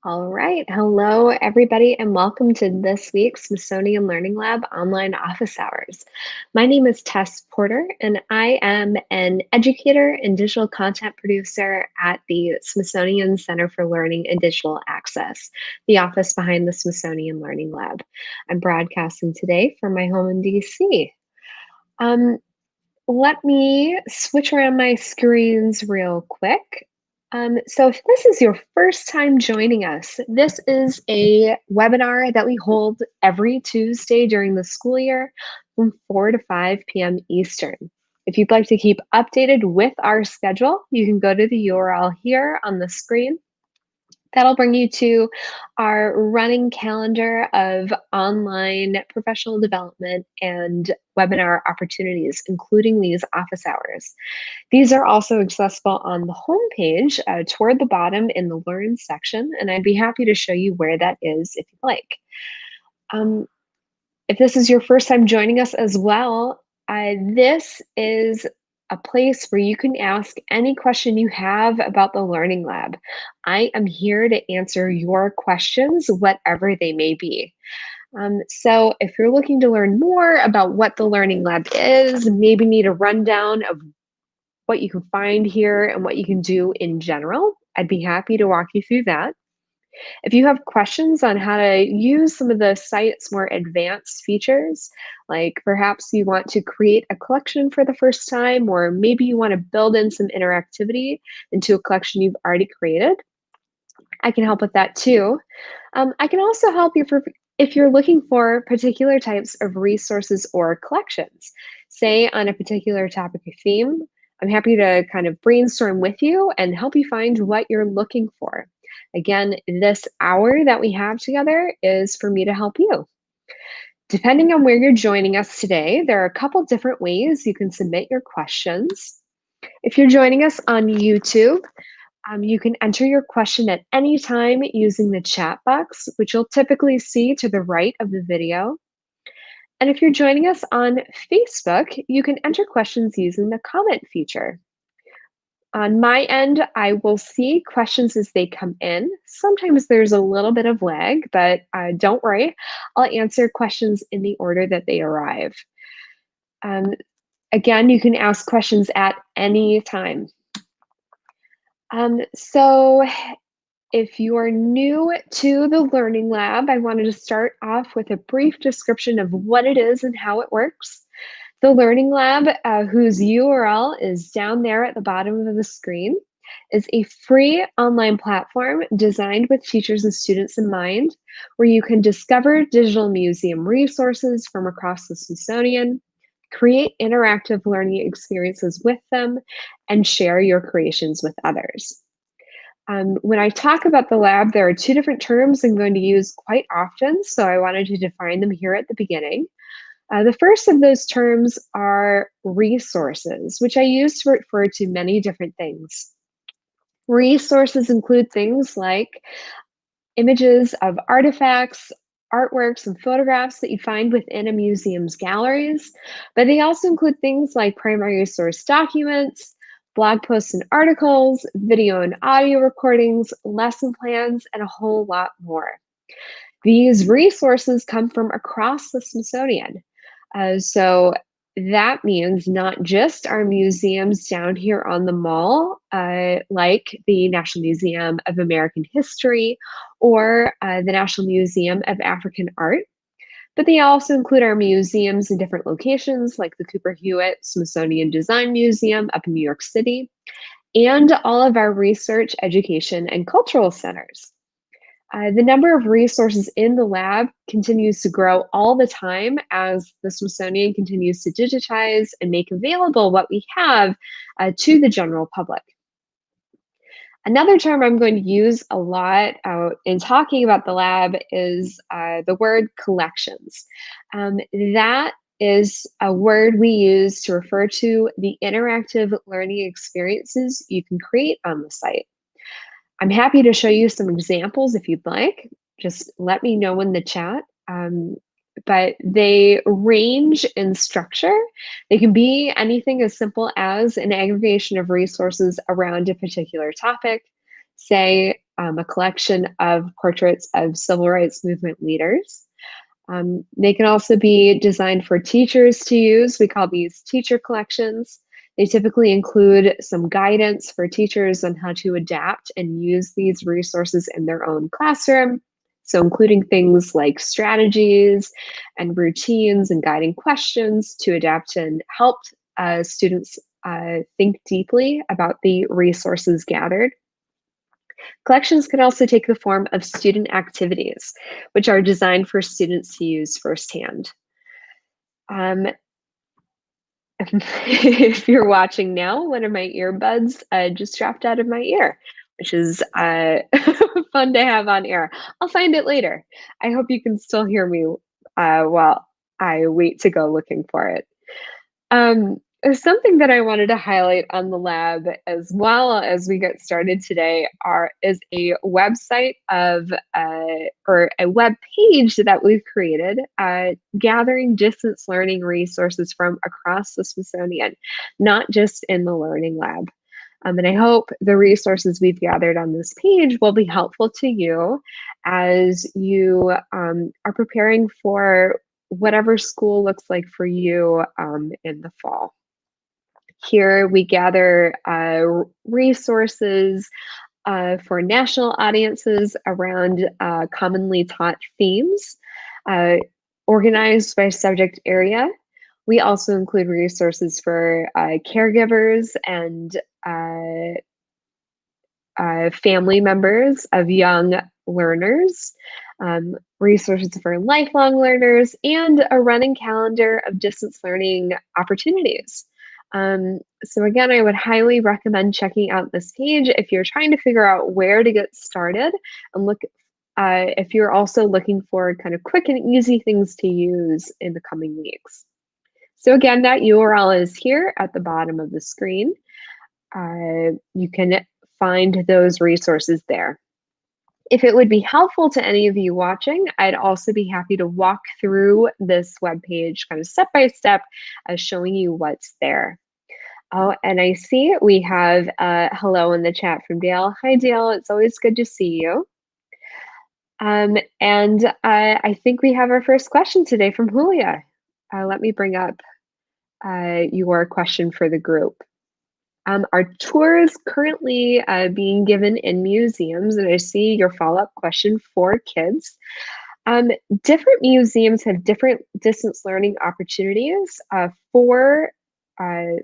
All right. Hello, everybody, and welcome to this week's Smithsonian Learning Lab online office hours. My name is Tess Porter, and I am an educator and digital content producer at the Smithsonian Center for Learning and Digital Access, the office behind the Smithsonian Learning Lab. I'm broadcasting today from my home in DC. Um, Let me switch around my screens real quick. So if this is your first time joining us, this is a webinar that we hold every Tuesday during the school year from 4 to 5 p.m. Eastern. If you'd like to keep updated with our schedule, you can go to the URL here on the screen. That'll bring you to our running calendar of online professional development and webinar opportunities, including these office hours. These are also accessible on the homepage toward the bottom in the Learn section, and I'd be happy to show you where that is if you'd like. Um, if this is your first time joining us as well, this is a place where you can ask any question you have about the Learning Lab. I am here to answer your questions, whatever they may be. So if you're looking to learn more about what the Learning Lab is, maybe need a rundown of what you can find here and what you can do in general, I'd be happy to walk you through that. If you have questions on how to use some of the site's more advanced features, like perhaps you want to create a collection for the first time, or maybe you want to build in some interactivity into a collection you've already created, I can help with that too. I can also help you if you're looking for particular types of resources or collections, say on a particular topic or theme. I'm happy to kind of brainstorm with you and help you find what you're looking for. Again, this hour that we have together is for me to help you. Depending on where you're joining us today, there are a couple different ways you can submit your questions. If you're joining us on YouTube, you can enter your question at any time using the chat box, which you'll typically see to the right of the video. And if you're joining us on Facebook, you can enter questions using the comment feature. On my end, I will see questions as they come in. Sometimes there's a little bit of lag, but don't worry. I'll answer questions in the order that they arrive. Um, Again, you can ask questions at any time. So if you are new to the Learning Lab, I wanted to start off with a brief description of what it is and how it works. The Learning Lab, whose URL is down there at the bottom of the screen, is a free online platform designed with teachers and students in mind, where you can discover digital museum resources from across the Smithsonian, create interactive learning experiences with them, and share your creations with others. When I talk about the lab, there are two different terms I'm going to use quite often, so I wanted to define them here at the beginning. The first of those terms are resources, which I use to refer to many different things. Resources include things like images of artifacts, artworks, and photographs that you find within a museum's galleries, but they also include things like primary source documents, blog posts and articles, video and audio recordings, lesson plans, and a whole lot more. These resources come from across the Smithsonian. So that means not just our museums down here on the mall, like the National Museum of American History or the National Museum of African Art, but they also include our museums in different locations like the Cooper Hewitt Smithsonian Design Museum up in New York City, and all of our research, education, and cultural centers. The number of resources in the lab continues to grow all the time as the Smithsonian continues to digitize and make available what we have to the general public. Another term I'm going to use a lot in talking about the lab is the word collections. That is a word we use to refer to the interactive learning experiences you can create on the site. I'm happy to show you some examples if you'd like. Just let me know in the chat. But they range in structure. They can be anything as simple as an aggregation of resources around a particular topic. Say, a collection of portraits of civil rights movement leaders. They can also be designed for teachers to use. We call these teacher collections. They typically include some guidance for teachers on how to adapt and use these resources in their own classroom. So including things like strategies and routines and guiding questions to adapt and help students think deeply about the resources gathered. Collections can also take the form of student activities, which are designed for students to use firsthand. Um, if you're watching now, one of my earbuds just dropped out of my ear, which is fun to have on air. I'll find it later. I hope you can still hear me while I wait to go looking for it. Something that I wanted to highlight on the lab as well as we get started today is a website or a web page that we've created gathering distance learning resources from across the Smithsonian, not just in the Learning Lab. And I hope the resources we've gathered on this page will be helpful to you as you are preparing for whatever school looks like for you in the fall. Here we gather resources for national audiences around commonly taught themes, organized by subject area. We also include resources for caregivers and family members of young learners, resources for lifelong learners, and a running calendar of distance learning opportunities. So again, I would highly recommend checking out this page if you're trying to figure out where to get started, and look if you're also looking for kind of quick and easy things to use in the coming weeks. So again, that URL is here at the bottom of the screen. You can find those resources there. If it would be helpful to any of you watching, I'd also be happy to walk through this webpage kind of step by step, showing you what's there. Oh, and I see we have hello in the chat from Dale. Hi, Dale. It's always good to see you. And I think we have our first question today from Julia. Let me bring up your question for the group. Are tours currently being given in museums? And I see your follow-up question for kids. Different museums have different distance learning opportunities for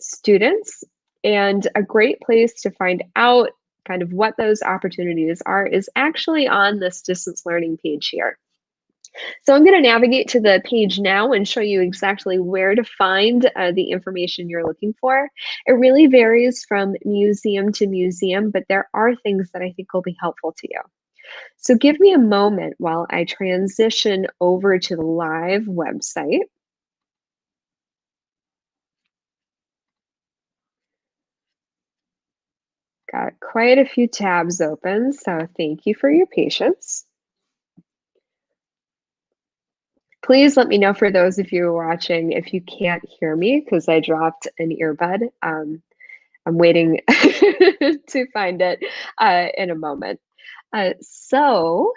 students, and a great place to find out kind of what those opportunities are is actually on this distance learning page here. So I'm going to navigate to the page now and show you exactly where to find the information you're looking for. It really varies from museum to museum, but there are things that I think will be helpful to you. So give me a moment while I transition over to the live website. Got quite a few tabs open, so thank you for your patience. Please let me know, for those of you watching, if you can't hear me because I dropped an earbud. I'm waiting to find it in a moment. All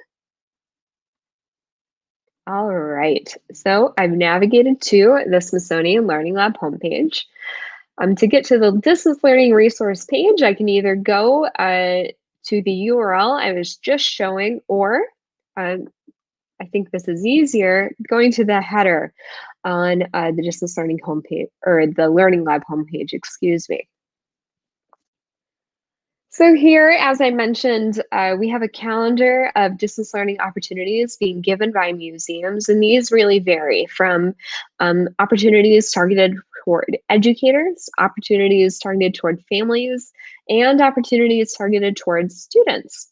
right. So I've navigated to the Smithsonian Learning Lab homepage. To get to the distance learning resource page, I can either go to the URL I was just showing, or I think this is easier, going to the header on the distance learning homepage, or the Learning Lab homepage, excuse me. So here, as I mentioned, we have a calendar of distance learning opportunities being given by museums, and these really vary from opportunities targeted toward educators, opportunities targeted toward families, and opportunities targeted towards students.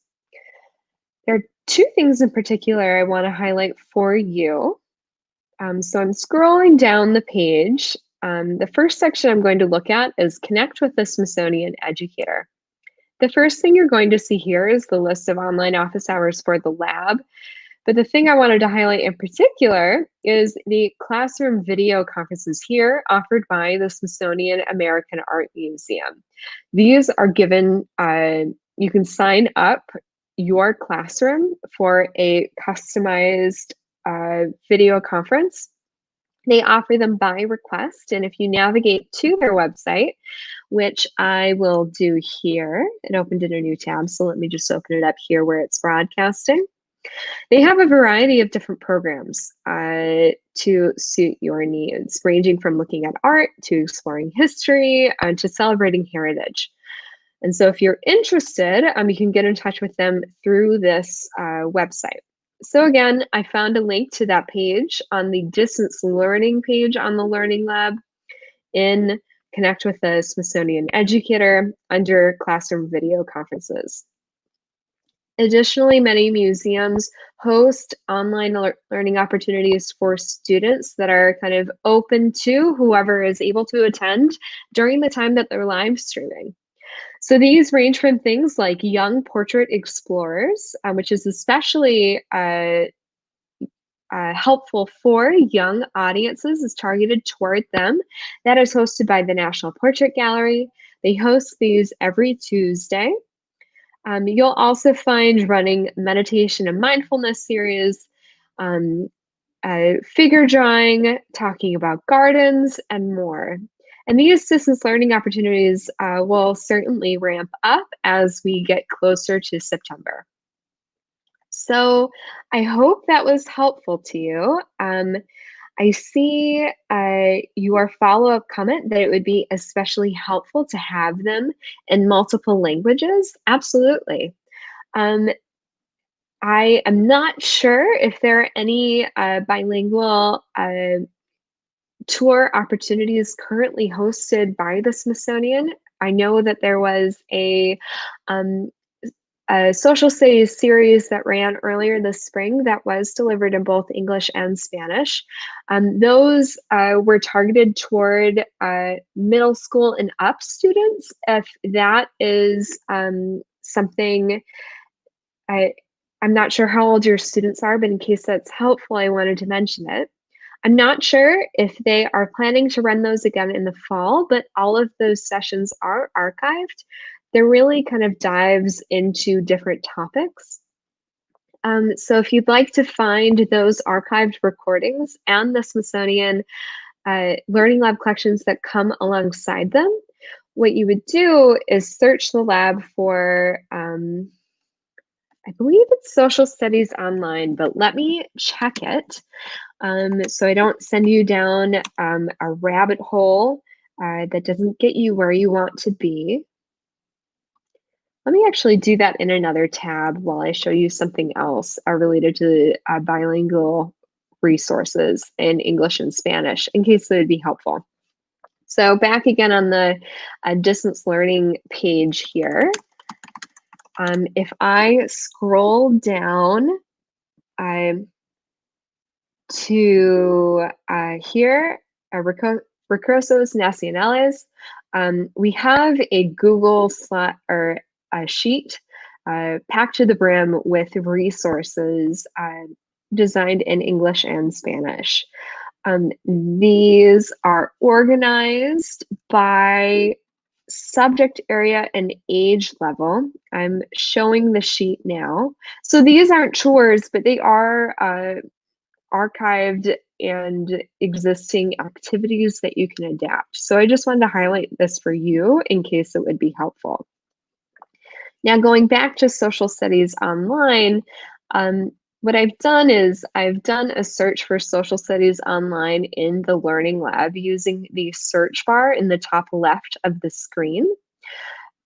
There are two things in particular I want to highlight for you. So I'm scrolling down the page. The first section I'm going to look at is Connect with the Smithsonian Educator. The first thing you're going to see here is the list of online office hours for the lab. But the thing I wanted to highlight in particular is the classroom video conferences here offered by the Smithsonian American Art Museum. These are given, you can sign up your classroom for a customized video conference. They offer them by request, and if you navigate to their website, which I will do here, it opened in a new tab, so let me just open it up here where it's broadcasting. They have a variety of different programs to suit your needs, ranging from looking at art to exploring history to celebrating heritage. And so if you're interested, you can get in touch with them through this website. So again, I found a link to that page on the distance learning page on the Learning Lab in Connect with the Smithsonian Educator under Classroom Video Conferences. Additionally, many museums host online learning opportunities for students that are kind of open to whoever is able to attend during the time that they're live streaming. So these range from things like Young Portrait Explorers, which is especially helpful for young audiences, is targeted toward them. That is hosted by the National Portrait Gallery. They host these every Tuesday. You'll also find running meditation and mindfulness series, figure drawing, talking about gardens, and more. And these distance learning opportunities will certainly ramp up as we get closer to September. So I hope that was helpful to you. I see your follow-up comment that it would be especially helpful to have them in multiple languages. Absolutely. I am not sure if there are any bilingual tour opportunities currently hosted by the Smithsonian. I know that there was a social studies series that ran earlier this spring that was delivered in both English and Spanish. Those were targeted toward middle school and up students. If that is something, I'm not sure how old your students are, but in case that's helpful, I wanted to mention it. I'm not sure if they are planning to run those again in the fall, but all of those sessions are archived. They're really kind of dives into different topics. So if you'd like to find those archived recordings and the Smithsonian Learning Lab collections that come alongside them, what you would do is search the lab for, I believe it's Social Studies Online, but let me check it so I don't send you down a rabbit hole that doesn't get you where you want to be. Let me actually do that in another tab while I show you something else related to bilingual resources in English and Spanish, in case that would be helpful. So back again on the distance learning page here, if I scroll down to here, Recursos Nacionales, we have a Google slot or a sheet packed to the brim with resources designed in English and Spanish. These are organized by subject area and age level. I'm showing the sheet now. So these aren't chores, but they are archived and existing activities that you can adapt. So I just wanted to highlight this for you in case it would be helpful. Now, going back to Social Studies Online, what I've done is I've done a search for Social Studies Online in the Learning Lab using the search bar in the top left of the screen.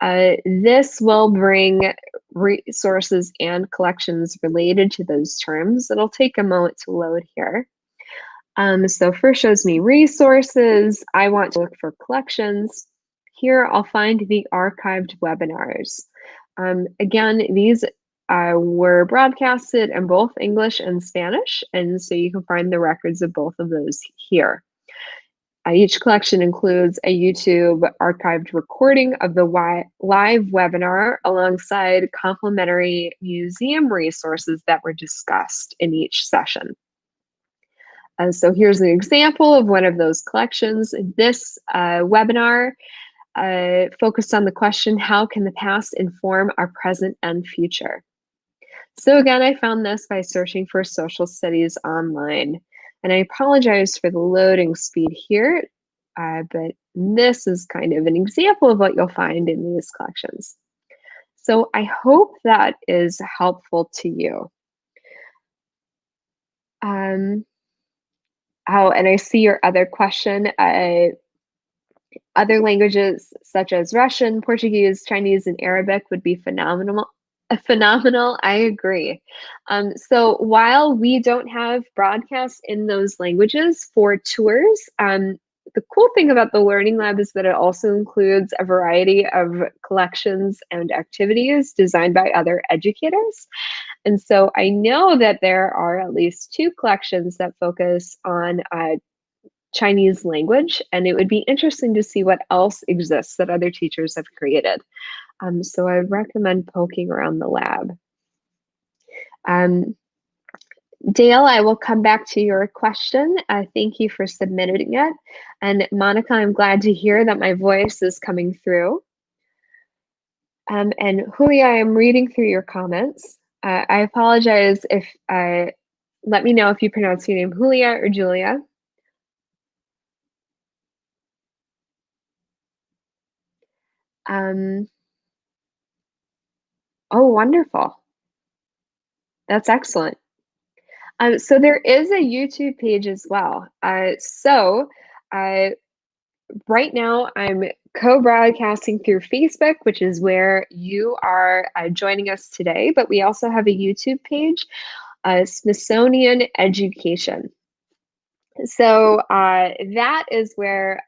This will bring resources and collections related to those terms. It'll take a moment to load here. So first shows me resources. I want to look for collections. Here I'll find the archived webinars. Again, these were broadcasted in both English and Spanish, and so you can find the records of both of those here. Each collection includes a YouTube archived recording of the live webinar alongside complementary museum resources that were discussed in each session. So here's an example of one of those collections. This webinar focused on the question, how can the past inform our present and future? So again, I found this by searching for social studies online. And I apologize for the loading speed here, but this is kind of an example of what you'll find in these collections. So I hope that is helpful to you. Oh, and I see your other question. Other languages such as Russian, Portuguese, Chinese, and Arabic would be phenomenal. Phenomenal, I agree. So while we don't have broadcasts in those languages for tours, the cool thing about the Learning Lab is that it also includes a variety of collections and activities designed by other educators. And so I know that there are at least two collections that focus on Chinese language, and it would be interesting to see what else exists that other teachers have created. So I would recommend poking around the lab. Um, Dale, I will come back to your question. Thank you for submitting it. And Monica, I'm glad to hear that my voice is coming through. And Julia, I'm reading through your comments. I apologize if let me know if you pronounce your name Julia or Julia. Oh, wonderful. That's excellent. So there is a YouTube page as well. Right now I'm co-broadcasting through Facebook, which is where you are joining us today, but we also have a YouTube page, Smithsonian Education. So that is where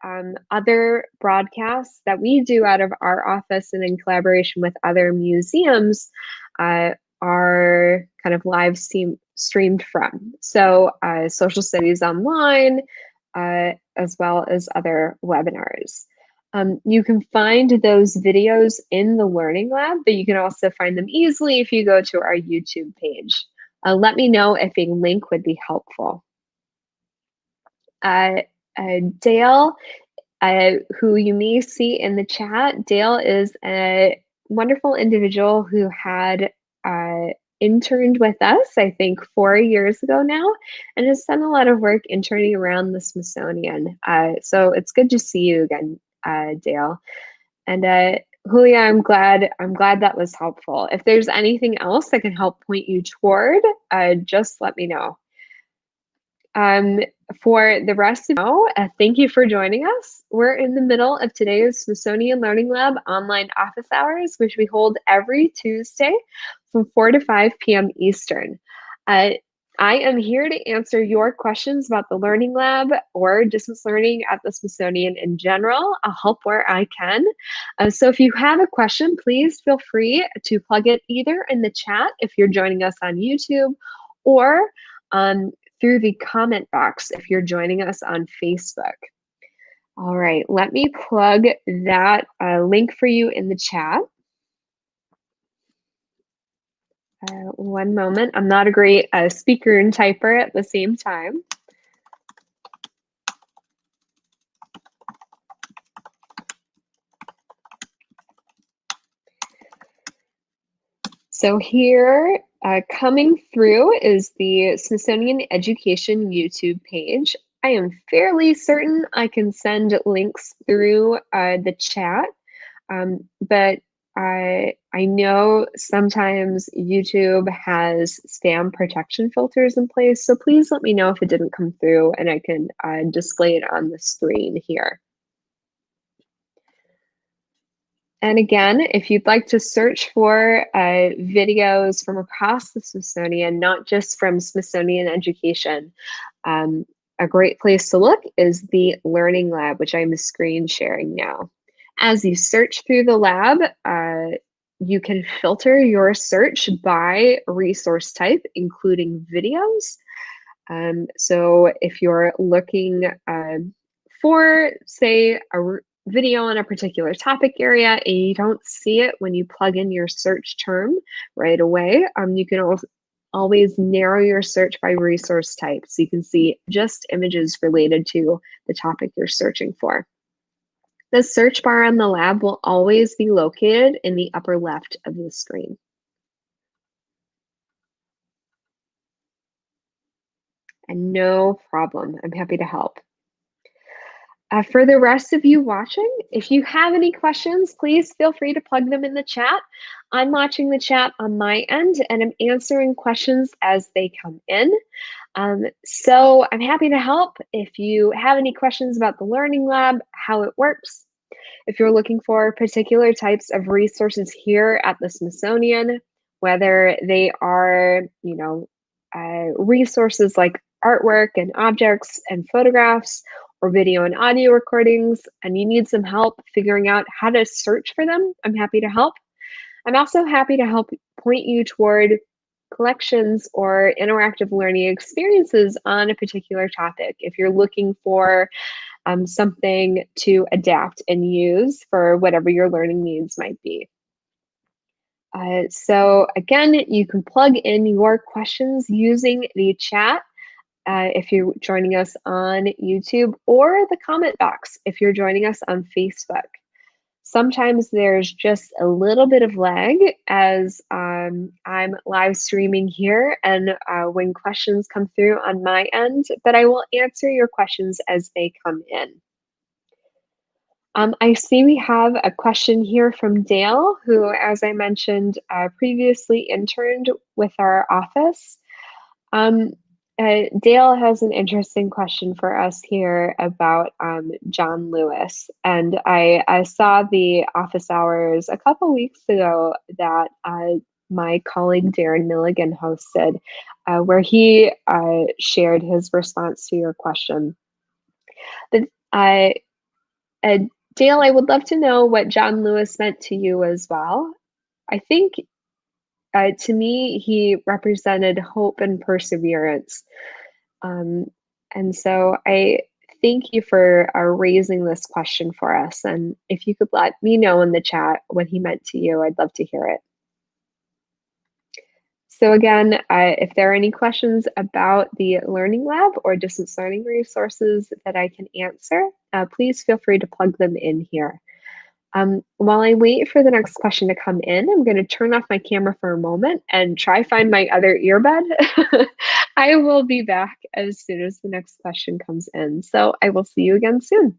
other broadcasts that we do out of our office and in collaboration with other museums are kind of live streamed from. So social studies online, as well as other webinars. You can find those videos in the Learning Lab, but you can also find them easily if you go to our YouTube page. Let me know if a link would be helpful. Dale, who you may see in the chat, Dale is a wonderful individual who had interned with us, I think 4 years ago now, and has done a lot of work interning around the Smithsonian. So it's good to see you again, Dale. And Julia, I'm glad that was helpful. If there's anything else that can help point you toward, just let me know. For the rest of you, thank you for joining us. We're in the middle of today's Smithsonian Learning Lab online office hours, which we hold every Tuesday from 4 to 5 p.m. Eastern. I am here to answer your questions about the Learning Lab or distance learning at the Smithsonian in general. I'll help where I can. So if you have a question, please feel free to plug it either in the chat if you're joining us on YouTube, or through the comment box if you're joining us on Facebook. All right, let me plug that link for you in the chat. One moment. I'm not a great speaker and typer at the same time. So here, coming through is the Smithsonian Education YouTube page. I am fairly certain I can send links through the chat, but I know sometimes YouTube has spam protection filters in place, so please let me know if it didn't come through and I can display it on the screen here. And again, if you'd like to search for videos from across the Smithsonian, not just from Smithsonian Education, a great place to look is the Learning Lab, which I'm screen sharing now. As you search through the lab, you can filter your search by resource type, including videos. So if you're looking for, say, a video on a particular topic area and you don't see it when you plug in your search term right away, you can always narrow your search by resource type so you can see just images related to the topic you're searching for. The search bar on the lab will always be located in the upper left of the screen. And no problem. I'm happy to help. For the rest of you watching, if you have any questions, please feel free to plug them in the chat. I'm watching the chat on my end and I'm answering questions as they come in. So I'm happy to help. If you have any questions about the Learning Lab, how it works, if you're looking for particular types of resources here at the Smithsonian, whether they are, resources like artwork and objects and photographs or video and audio recordings, and you need some help figuring out how to search for them, I'm happy to help. I'm also happy to help point you toward collections or interactive learning experiences on a particular topic. If you're looking for something to adapt and use for whatever your learning needs might be. So again, you can plug in your questions using the chat if you're joining us on YouTube, or the comment box if you're joining us on Facebook. Sometimes there's just a little bit of lag as I'm live streaming here and when questions come through on my end, but I will answer your questions as they come in. I see we have a question here from Dale, who, as I mentioned, previously interned with our office. Dale has an interesting question for us here about John Lewis. And I saw the office hours a couple weeks ago that my colleague Darren Milligan hosted, where he shared his response to your question. But uh, Dale, I would love to know what John Lewis meant to you as well. I think to me, he represented hope and perseverance. Um, and so I thank you for raising this question for us. And if you could let me know in the chat what he meant to you, I'd love to hear it. So again, if there are any questions about the Learning Lab or distance learning resources that I can answer, please feel free to plug them in here. While I wait for the next question to come in, I'm going to turn off my camera for a moment and try find my other earbud. I will be back as soon as the next question comes in. So I will see you again soon.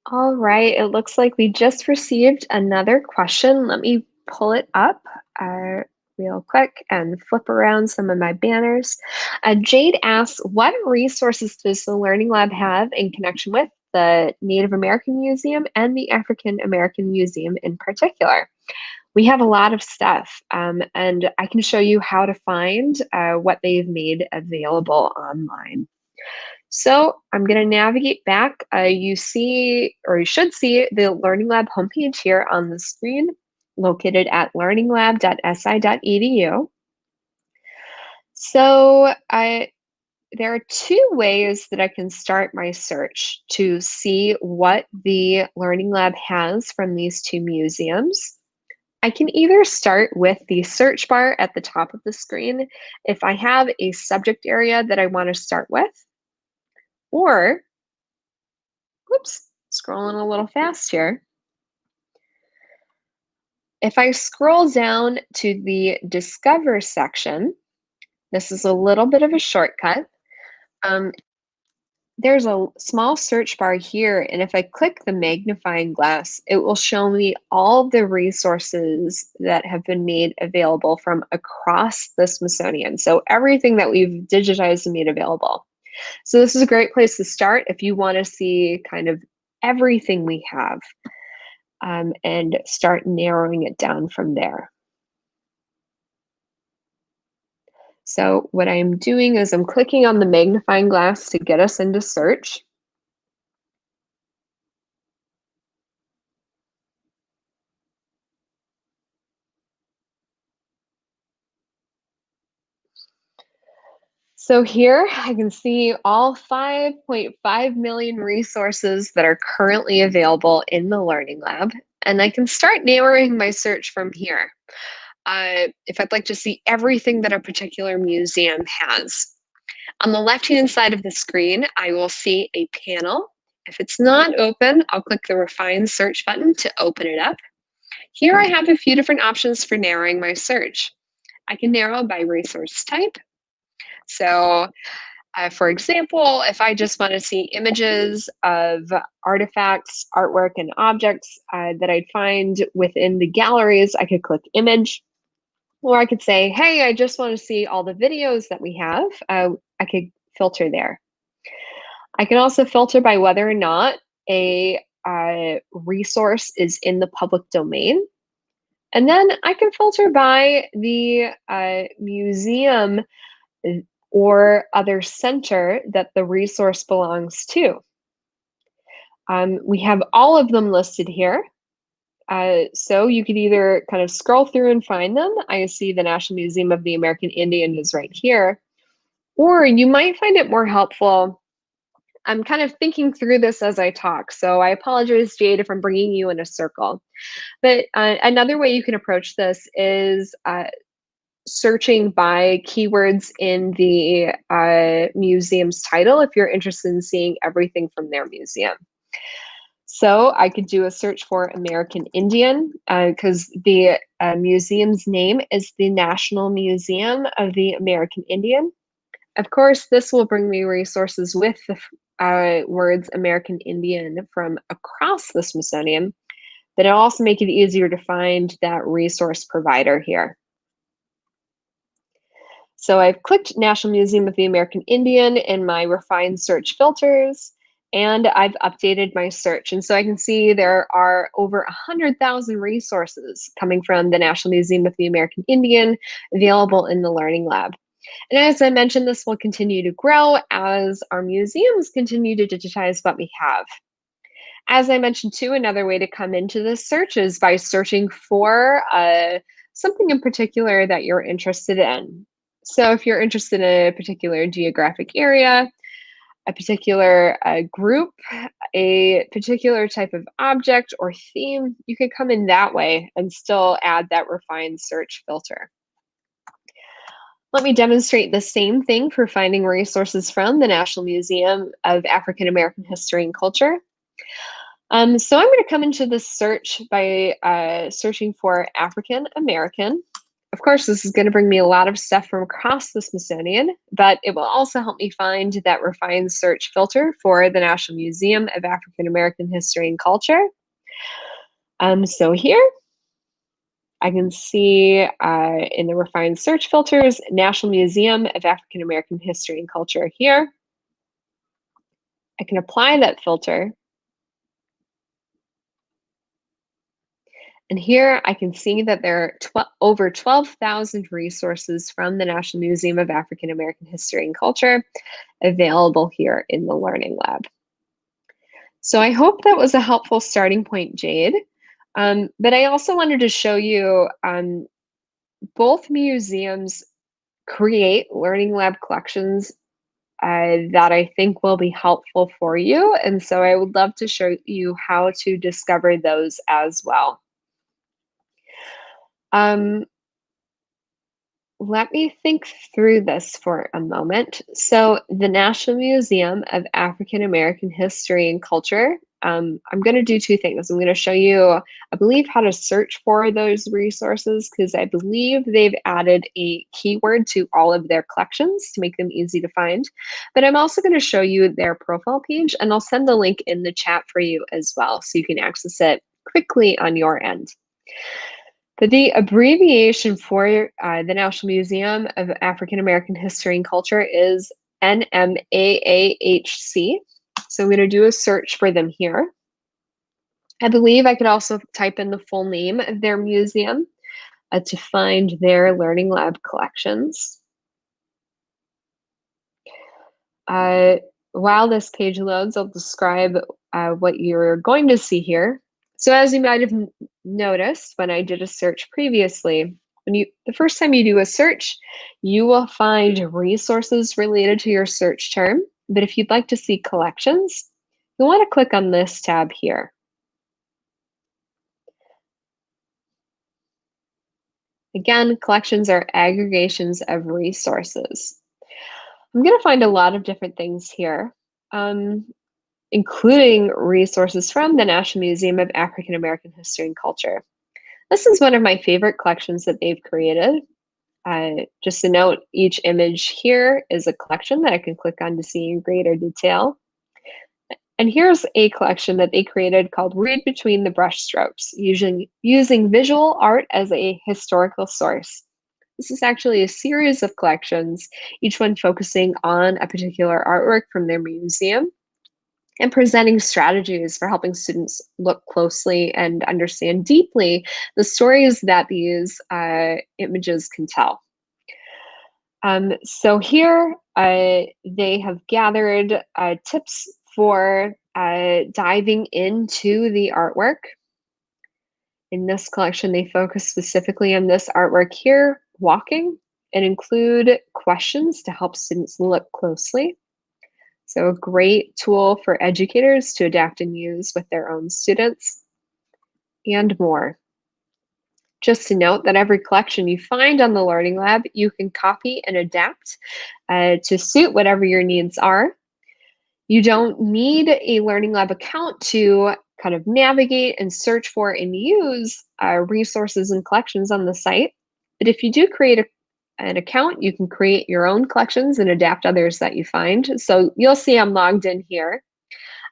All right, it looks like we just received another question. Let me pull it up real quick and flip around some of my banners. Jade asks, what resources does the Learning Lab have in connection with the Native American Museum and the African American Museum in particular? We have a lot of stuff, and I can show you how to find what they've made available online. So I'm going to navigate back. You see, or you should see, the Learning Lab homepage here on the screen, located at learninglab.si.edu. So there are two ways that I can start my search to see what the Learning Lab has from these two museums. I can either start with the search bar at the top of the screen if I have a subject area that I want to start with, or, whoops, scrolling a little fast here. If I scroll down to the Discover section, this is a little bit of a shortcut. Um, there's a small search bar here, and if I click the magnifying glass, it will show me all the resources that have been made available from across the Smithsonian. So everything that we've digitized and made available. So this is a great place to start if you want to see kind of everything we have, and start narrowing it down from there. So what I'm doing is I'm clicking on the magnifying glass to get us into search. So here I can see all 5.5 million resources that are currently available in the Learning Lab, and I can start narrowing my search from here. If I'd like to see everything that a particular museum has. On the left-hand side of the screen, I will see a panel. If it's not open, I'll click the Refine Search button to open it up. Here I have a few different options for narrowing my search. I can narrow by resource type. So, for example, if I just want to see images of artifacts, artwork, and objects that I'd find within the galleries, I could click Image. Or I could say, hey, I just want to see all the videos that we have. I could filter there. I can also filter by whether or not a resource is in the public domain. And then I can filter by the museum or other center that the resource belongs to. We have all of them listed here. So you could either kind of scroll through and find them. I see the National Museum of the American Indian is right here. Or you might find it more helpful. I'm kind of thinking through this as I talk, so I apologize, Jade, if I'm bringing you in a circle. But another way you can approach this is searching by keywords in the museum's title if you're interested in seeing everything from their museum. So I could do a search for American Indian because the museum's name is the National Museum of the American Indian. Of course, this will bring me resources with the words American Indian from across the Smithsonian, but it'll also make it easier to find that resource provider here. So I've clicked National Museum of the American Indian in my refined search filters, and I've updated my search. And so I can see there are over 100,000 resources coming from the National Museum of the American Indian available in the Learning Lab. And as I mentioned, this will continue to grow as our museums continue to digitize what we have. As I mentioned too, another way to come into this search is by searching for something in particular that you're interested in. So if you're interested in a particular geographic area, a particular group, a particular type of object or theme, you can come in that way and still add that refined search filter. Let me demonstrate the same thing for finding resources from the National Museum of African American History and Culture. So I'm going to come into this search by searching for African American. Of course, this is going to bring me a lot of stuff from across the Smithsonian, but it will also help me find that refined search filter for the National Museum of African American History and Culture. So here, I can see in the refined search filters, National Museum of African American History and Culture here. I can apply that filter. And here I can see that there are over 12,000 resources from the National Museum of African American History and Culture available here in the Learning Lab. So I hope that was a helpful starting point, Jade. But I also wanted to show you both museums create Learning Lab collections that I think will be helpful for you. And so I would love to show you how to discover those as well. Um, Let me think through this for a moment. So, the National Museum of African American History and Culture, I'm going to do two things. I'm going to show you, I believe, how to search for those resources because I believe they've added a keyword to all of their collections to make them easy to find. But I'm also going to show you their profile page, and I'll send the link in the chat for you as well so you can access it quickly on your end. But the abbreviation for the National Museum of African American History and Culture is NMAAHC. So I'm going to do a search for them here. I believe I could also type in the full name of their museum to find their Learning Lab collections. While this page loads, I'll describe what you're going to see here. So as you might have noticed when I did a search previously, the first time you do a search, you will find resources related to your search term. But if you'd like to see collections, you'll want to click on this tab here. Again, collections are aggregations of resources. I'm going to find a lot of different things here. Including resources from the National Museum of African American History and Culture. This is one of my favorite collections that they've created. Just a note, each image here is a collection that I can click on to see in greater detail. And here's a collection that they created called Read Between the Brushstrokes, using visual art as a historical source. This is actually a series of collections, each one focusing on a particular artwork from their museum and presenting strategies for helping students look closely and understand deeply the stories that these images can tell. So here they have gathered tips for diving into the artwork. In this collection, they focus specifically on this artwork here, walking, and include questions to help students look closely. So a great tool for educators to adapt and use with their own students and more. Just to note that every collection you find on the Learning Lab, you can copy and adapt to suit whatever your needs are. You don't need a Learning Lab account to kind of navigate and search for and use resources and collections on the site. But if you do create an account, you can create your own collections and adapt others that you find. So you'll see I'm logged in here.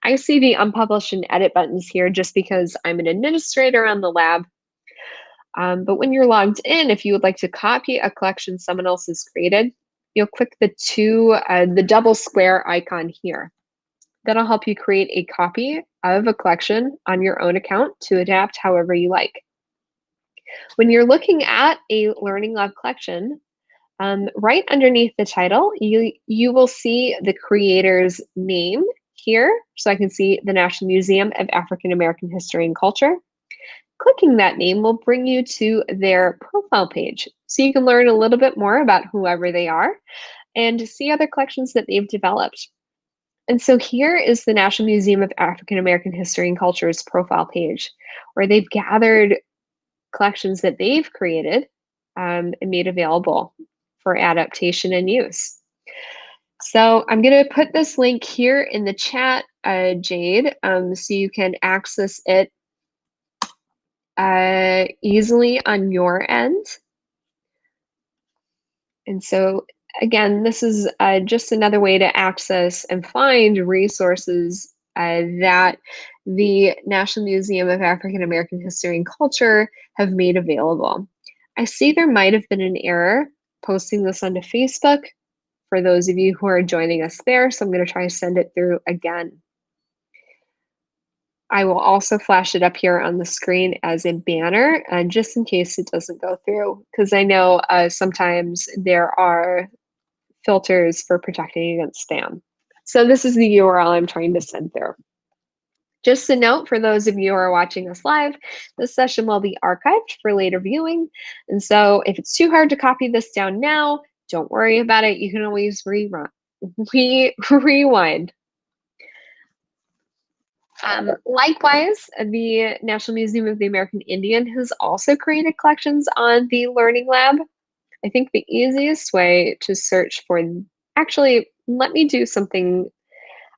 I see the unpublished and edit buttons here just because I'm an administrator on the lab. But when you're logged in, if you would like to copy a collection someone else has created, you'll click the double square icon here. That'll help you create a copy of a collection on your own account to adapt however you like. When you're looking at a Learning Lab collection, right underneath the title, you will see the creator's name here. So I can see the National Museum of African American History and Culture. Clicking that name will bring you to their profile page. So you can learn a little bit more about whoever they are and see other collections that they've developed. And so here is the National Museum of African American History and Culture's profile page, where they've gathered collections that they've created and made available for adaptation and use. So I'm going to put this link here in the chat, Jade, so you can access it easily on your end. And so again, this is just another way to access and find resources that the National Museum of African American History and Culture have made available. I see there might have been an error posting this onto Facebook for those of you who are joining us there, so I'm going to try to send it through again. I will also flash it up here on the screen as a banner, just in case it doesn't go through, because I know sometimes there are filters for protecting against spam. So this is the URL I'm trying to send through. Just a note for those of you who are watching us live, this session will be archived for later viewing. And so if it's too hard to copy this down now, don't worry about it. You can always rewind. Likewise, the National Museum of the American Indian has also created collections on the Learning Lab. I think the easiest way to search for, actually, let me do something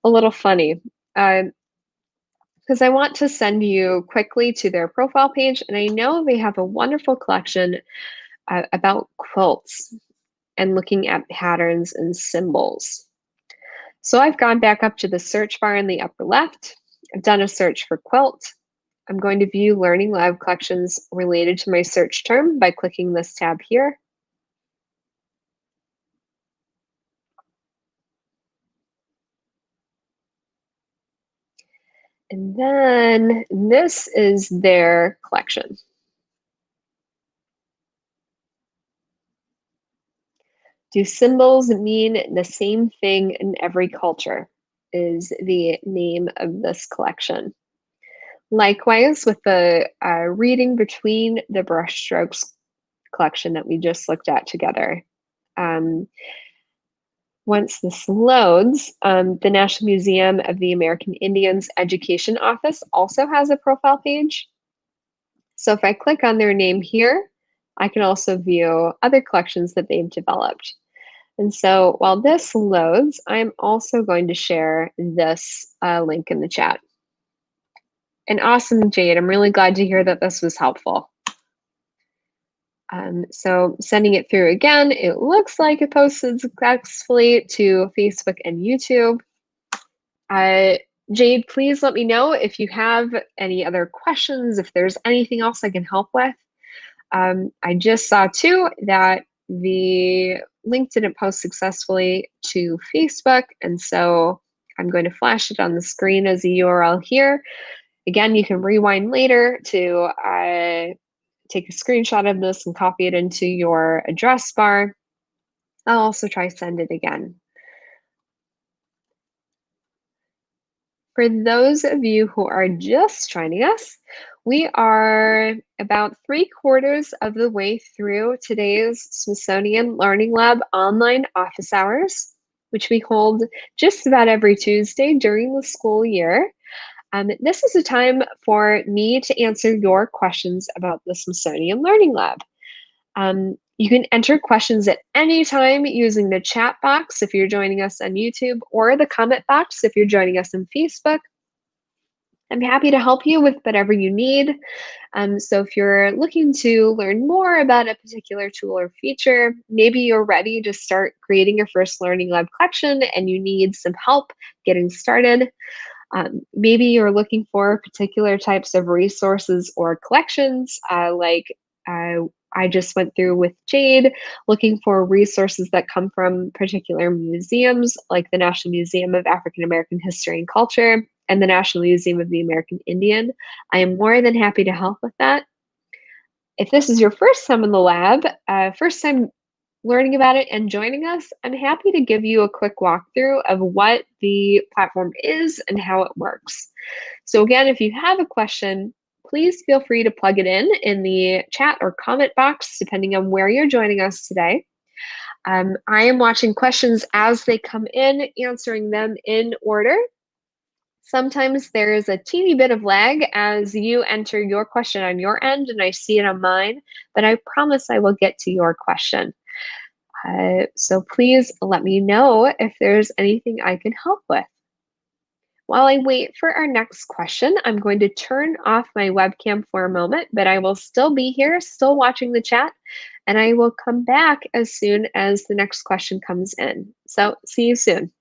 a little funny. Because I want to send you quickly to their profile page, and I know they have a wonderful collection about quilts and looking at patterns and symbols. So I've gone back up to the search bar in the upper left. I've done a search for quilt. I'm going to view Learning Lab collections related to my search term by clicking this tab here. And then this is their collection. Do symbols mean the same thing in every culture? Is the name of this collection. Likewise, with the reading between the brushstrokes collection that we just looked at together. Um, Once this loads, the National Museum of the American Indians Education Office also has a profile page. So if I click on their name here, I can also view other collections that they've developed. And so while this loads, I'm also going to share this link in the chat. And awesome, Jade. I'm really glad to hear that this was helpful. So sending it through again, it looks like it posted successfully to Facebook and YouTube. Jade, please let me know if you have any other questions, if there's anything else I can help with. I just saw too that the link didn't post successfully to Facebook, and so I'm going to flash it on the screen as a URL here. Again, you can rewind later to take a screenshot of this and copy it into your address bar. I'll also try send it again. For those of you who are just joining us, we are about 3/4 of the way through today's Smithsonian Learning Lab online office hours, which we hold just about every Tuesday during the school year. This is a time for me to answer your questions about the Smithsonian Learning Lab. You can enter questions at any time using the chat box if you're joining us on YouTube, or the comment box if you're joining us on Facebook. I'm happy to help you with whatever you need. So if you're looking to learn more about a particular tool or feature, maybe you're ready to start creating your first Learning Lab collection and you need some help getting started. Maybe you're looking for particular types of resources or collections, like I just went through with Jade, looking for resources that come from particular museums, like the National Museum of African American History and Culture and the National Museum of the American Indian. I am more than happy to help with that. If this is your first time in the lab, first time learning about it and joining us, I'm happy to give you a quick walkthrough of what the platform is and how it works. So again, if you have a question, please feel free to plug it in the chat or comment box, depending on where you're joining us today. I am watching questions as they come in, answering them in order. Sometimes there is a teeny bit of lag as you enter your question on your end and I see it on mine, but I promise I will get to your question. So please let me know if there's anything I can help with. While I wait for our next question, I'm going to turn off my webcam for a moment, but I will still be here, still watching the chat, and I will come back as soon as the next question comes in. So see you soon.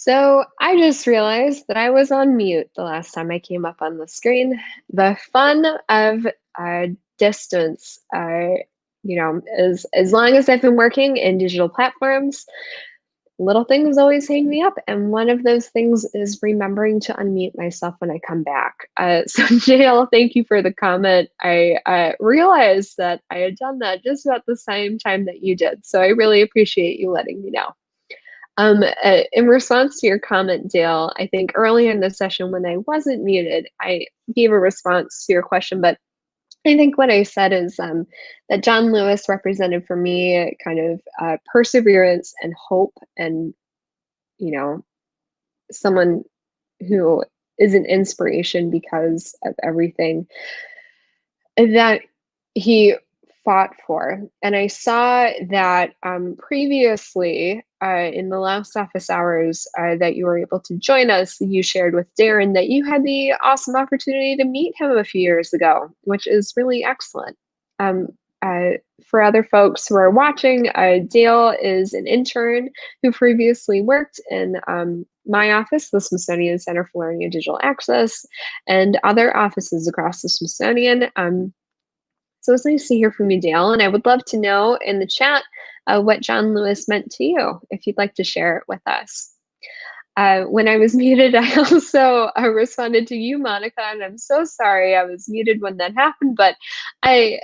So I just realized that I was on mute the last time I came up on the screen. The fun of distance, as long as I've been working in digital platforms, little things always hang me up, and one of those things is remembering to unmute myself when I come back. So, JL, thank you for the comment. I realized that I had done that just about the same time that you did, so I really appreciate you letting me know. In response to your comment, Dale, I think earlier in the session when I wasn't muted, I gave a response to your question, but I think what I said is that John Lewis represented for me kind of perseverance and hope, and you know, someone who is an inspiration because of everything that he fought for. And I saw that previously in the last office hours that you were able to join us, you shared with Darren that you had the awesome opportunity to meet him a few years ago, which is really excellent. Um, uh, for other folks who are watching, Dale is an intern who previously worked in my office, the Smithsonian Center for Learning and Digital Access, and other offices across the Smithsonian. So it's nice to hear from you, Dale. And I would love to know in the chat what John Lewis meant to you, if you'd like to share it with us. When I was muted, I also responded to you, Monica, and I'm so sorry I was muted when that happened, but I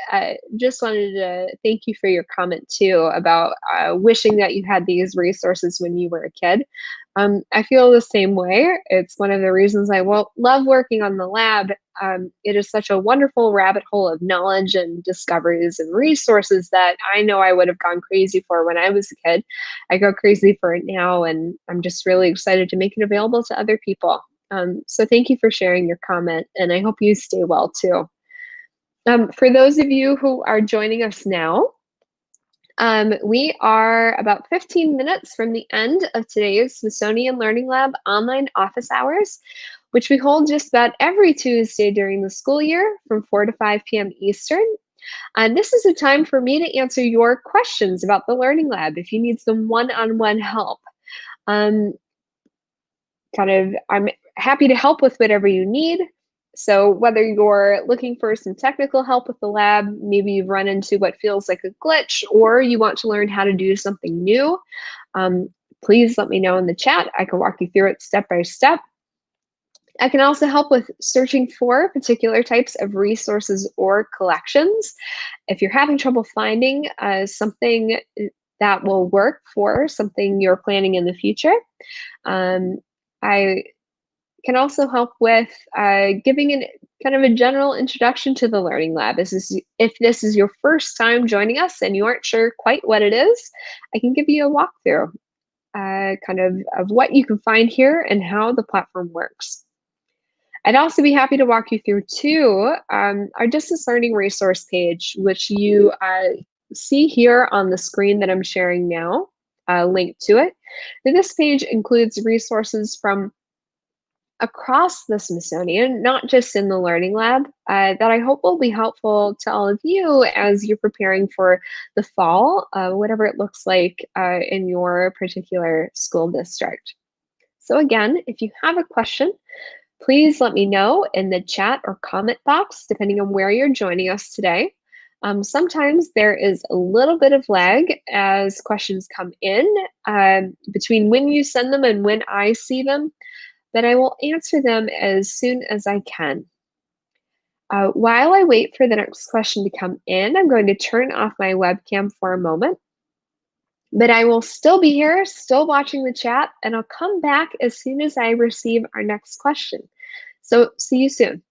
just wanted to thank you for your comment too about wishing that you had these resources when you were a kid. I feel the same way. It's one of the reasons I love working on the lab. It is such a wonderful rabbit hole of knowledge and discoveries and resources that I know I would have gone crazy for when I was a kid. I go crazy for it now, and I'm just really excited to make it available to other people. So thank you for sharing your comment, and I hope you stay well too. For those of you who are joining us now, we are about 15 minutes from the end of today's Smithsonian Learning Lab online office hours, which we hold just about every Tuesday during the school year from 4 to 5 p.m. Eastern. And this is a time for me to answer your questions about the Learning Lab if you need some one-on-one help. Um, I'm happy to help with whatever you need. So whether you're looking for some technical help with the lab, maybe you've run into what feels like a glitch, or you want to learn how to do something new, um, please let me know in the chat. I can walk you through it step by step. I can also help with searching for particular types of resources or collections. If you're having trouble finding something that will work for something you're planning in the future, um, I can also help with giving an kind of a general introduction to the Learning Lab. If this is your first time joining us and you aren't sure quite what it is, I can give you a walkthrough kind of what you can find here and how the platform works. I'd also be happy to walk you through too our distance learning resource page, which you see here on the screen that I'm sharing now, link to it. And this page includes resources from across the Smithsonian, not just in the Learning Lab, that I hope will be helpful to all of you as you're preparing for the fall, whatever it looks like in your particular school district. So again, if you have a question, please let me know in the chat or comment box, depending on where you're joining us today. Sometimes there is a little bit of lag as questions come in between when you send them and when I see them, but I will answer them as soon as I can. While I wait for the next question to come in, I'm going to turn off my webcam for a moment. But I will still be here, still watching the chat, and I'll come back as soon as I receive our next question. So see you soon.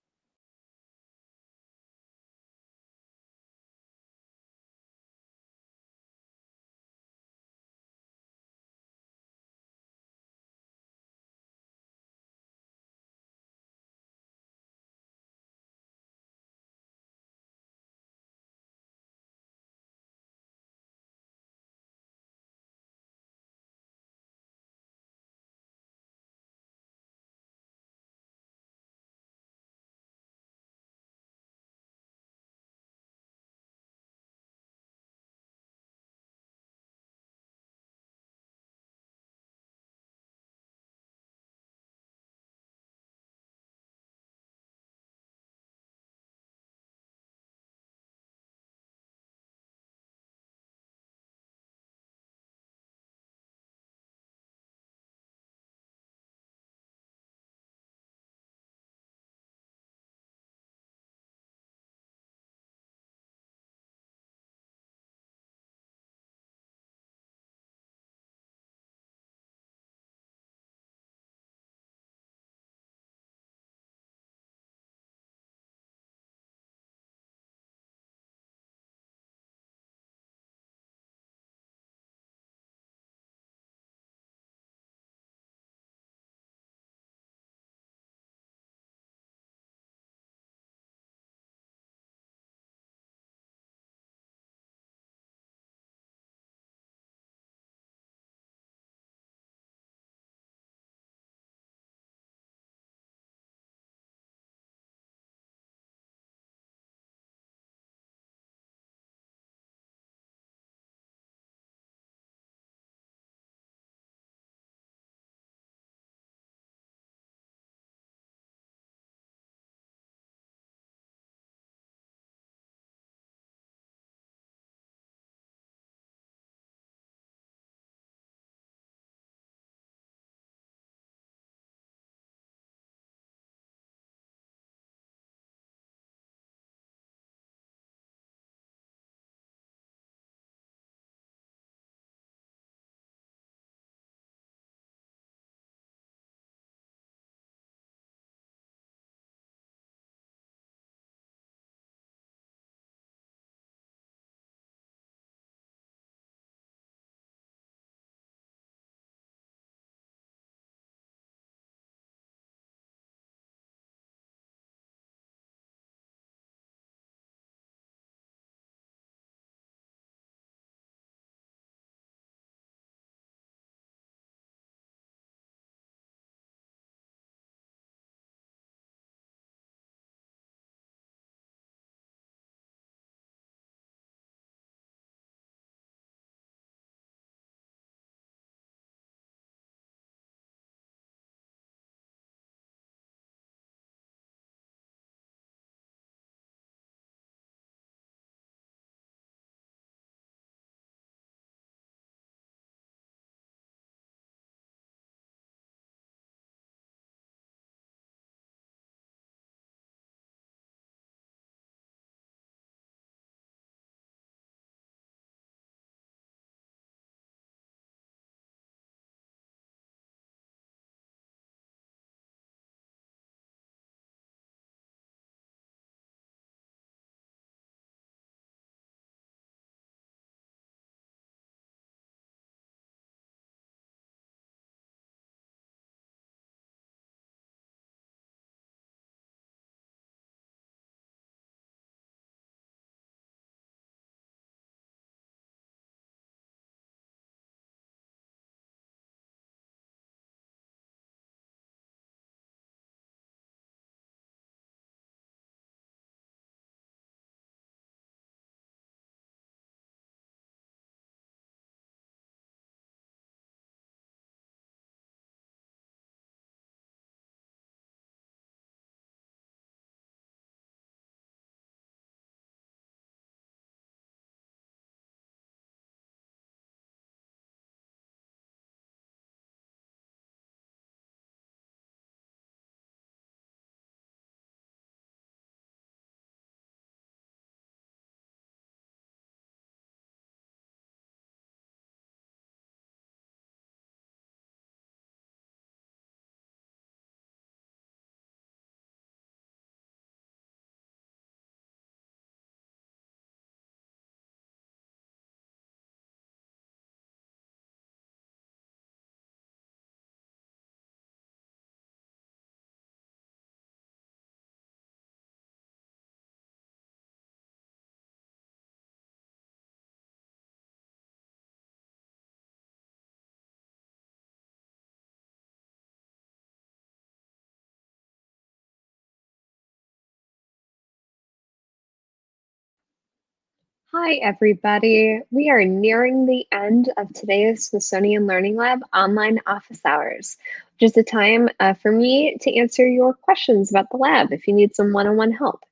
Hi, everybody. We are nearing the end of today's Smithsonian Learning Lab online office hours, which is a time for me to answer your questions about the lab if you need some one-on-one help.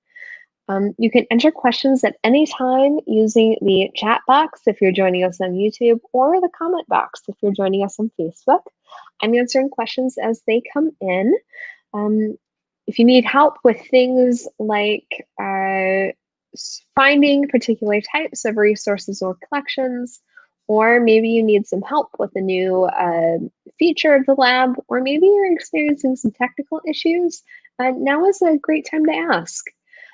You can enter questions at any time using the chat box if you're joining us on YouTube or the comment box if you're joining us on Facebook. I'm answering questions as they come in. Um, if you need help with things like finding particular types of resources or collections, or maybe you need some help with a new feature of the lab, or maybe you're experiencing some technical issues, now is a great time to ask.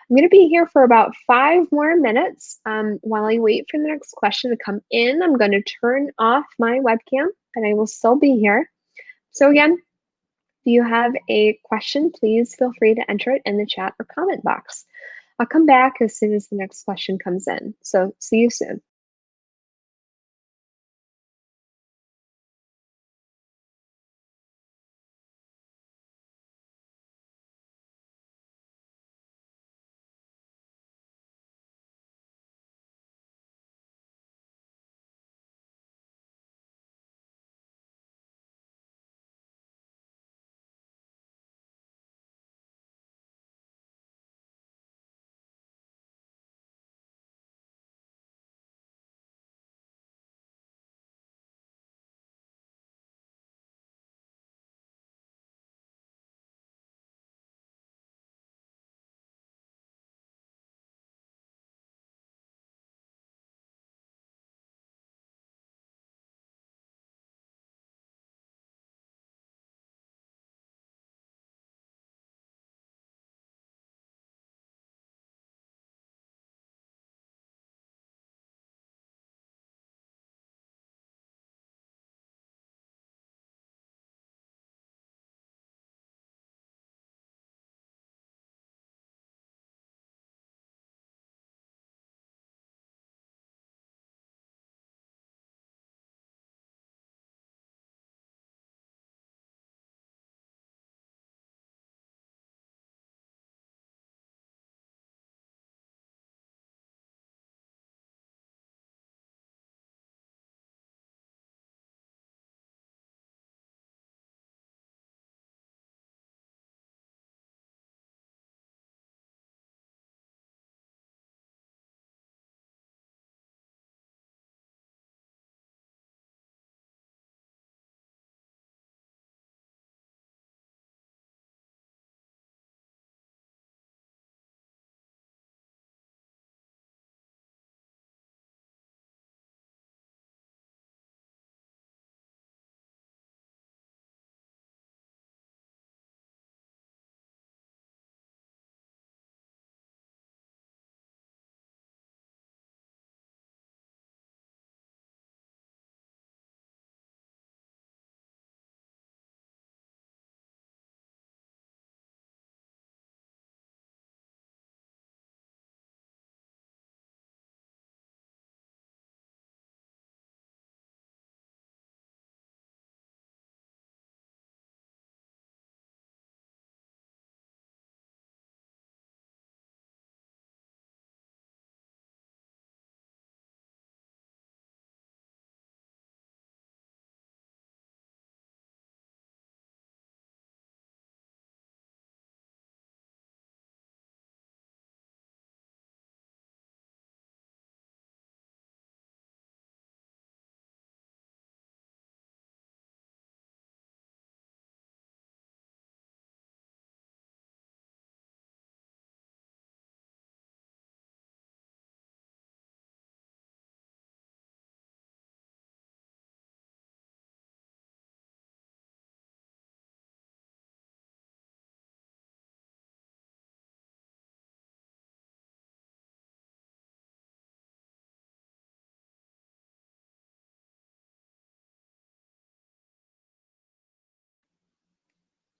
I'm going to be here for about 5 more minutes. While I wait for the next question to come in, I'm going to turn off my webcam, but I will still be here. So again, if you have a question, please feel free to enter it in the chat or comment box. I'll come back as soon as the next question comes in. So see you soon.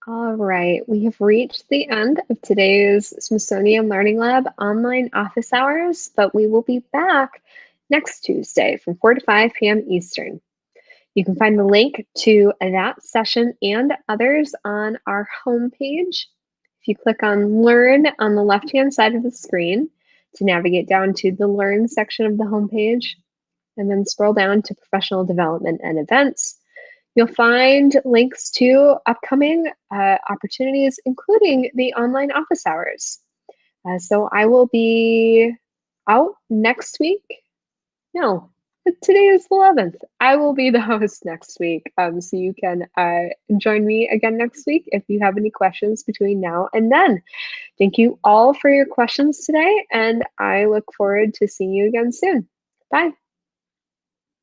All right, we have reached the end of today's Smithsonian Learning Lab online office hours, but we will be back next Tuesday from 4 to 5 p.m. Eastern. You can find the link to that session and others on our homepage. If you click on Learn on the left-hand side of the screen, To navigate down to the Learn section of the homepage, and then scroll down to Professional Development and Events. You'll find links to upcoming opportunities, including the online office hours. So I will be out next week. No, today is the 11th. I will be the host next week. So you can join me again next week if you have any questions between now and then. Thank you all for your questions today, and I look forward to seeing you again soon. Bye.